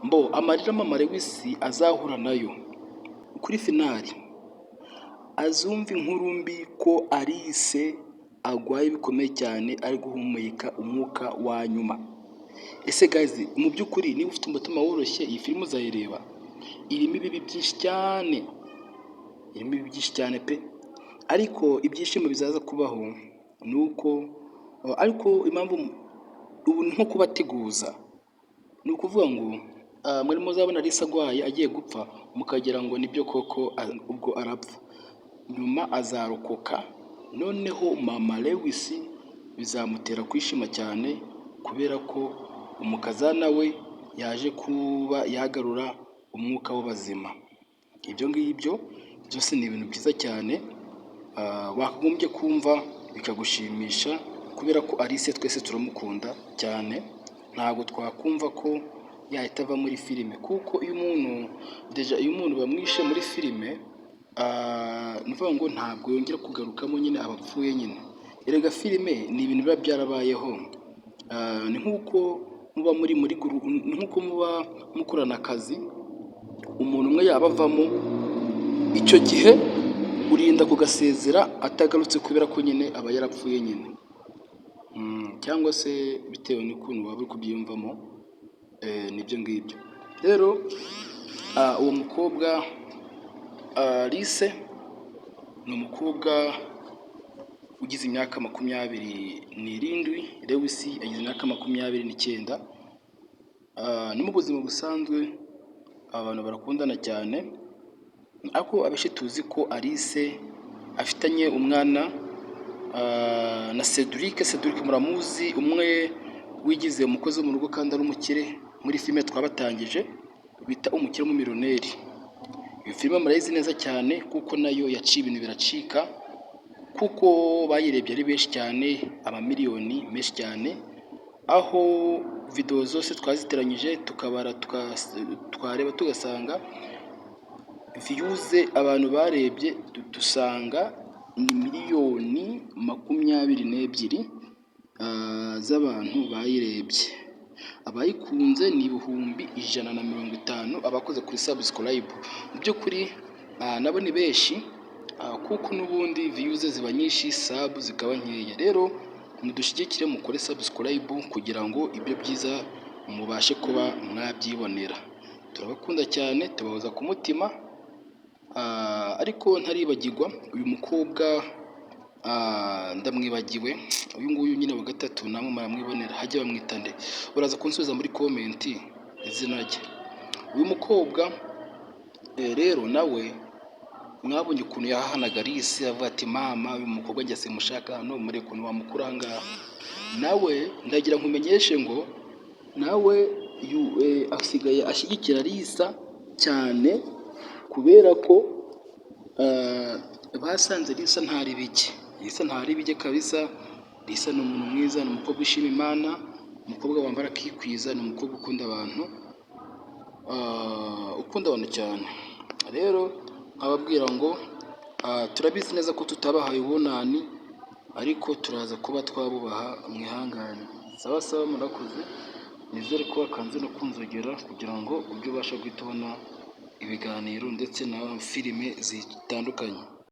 mbo amarira mama Lewis azahura nayo kuri finali, azumva inkuru mbi ko Alice agwaye bikomeye cyane ari guhumeka umwuka wa nyuma. Ese guys, mu by'ukuri niba ufite umutima woroshye iyi filime uzayireba? Irimo ibibi byinshi cyane, irimo ibibi byinshi cyane pe, ariko ibyishimo bizaza kubaho nuko ariko impamvu ubu nko kubateguza ni ukuvuga ngo muri muzabona Alice agwaye agiye gupfa mukagira ngo nibyo koko ubwo arapfa, nyuma azarokoka, noneho mama Lewis bizamutera kwishima cyane kubera ko umukazana we yaje kuba yagarura umwuka w'abazima. Ibyo ngibyo byose ni ibintu byiza cyane wakagombye kumva bikagushimisha kubera ko Alice twese turamukunda cyane, ntabwo twakumva ko yahita ava muri filime, kuko iyo umuntu bamwishe muri filime ni ukuvuga ngo ntabwo yongera kugarukamo, nyine abapfuye nyine. Erega filime ni ibintu biba byarabayeho, ni nk'uko muba nk'uko muba mukorana akazi, umuntu umwe yaba avamo, icyo gihe urinda kugasezera atagarutse kubera ko nyine aba yarapfuye nyine, cyangwa se bitewe n'ukuntu waba uri kubyiyumvamo. Nibyo ngibyo rero. Uwo mukobwa Alice ni umukobwa ugize imyaka 27, Lewis agize imyaka 29. Ni mu buzima busanzwe abantu barakundana cyane, ariko abenshi tuzi ko Alice afitanye umwana na Cedric muramuzi, umwe wigize umukozi wo mu rugo kandi ari umukire. Muri filime twabatangije bita umukire w'umumiliyoneri, iyo filime murayizi neza cyane kuko nayo yaciye ibintu biracika, kuko bayirebye ari benshi cyane, amamiliyoni menshi cyane, aho video zose twaziteranyije tukabara twareba tugasanga views abantu barebye dusanga ni miliyoni 22 z'abantu bayirebye. Abayikunze ni 150, abakoze kuri subscribe. Mu by'ukuri nabo ni benshi, kuko n'ubundi views ziba nyinshi, sub zikaba nkeya. Rero mudushyigikire mukore subscribe kugira ngo ibyo byiza mubashe kuba mwabyibonera. Turabakunda cyane, tubahoza ku mutima. Ariko ntaribagirwa uyu mukobwa ndamwibagiwe, uyu nguyu nyine wa gatatu, namwe muramwibonera, hajye bamwita nde? Uraza kunsubiza muri comment izina rye. Uyu mukobwa rero nawe mwabonye ukuntu yahahanaga Alice, avuga ati mama uyu mukobwa njye simushaka hano, muri ukuntu wamukura ngaha. Nawe ndagira nkumenyeshe ngo nawe asigaye ashyigikira Alice cyane, kubera ko basanze Alice ntari bike. Alice ntari bike kabisa. Alice ni umuntu mwiza, ni umukobwa ushima Imana, umukobwa wambara akikwiza, ni umukobwa ukunda abantu cyane. Rero nkababwira ngo turabizi neza ko tutabahaye ubunani, ariko turaza kuba twabubaha, mwihangane. Sawa murakoze, nizere ko wakanze no kunzogera kugira ngo ujye ubasha guhita ubona ibiganiro ndetse na filime zitandukanye.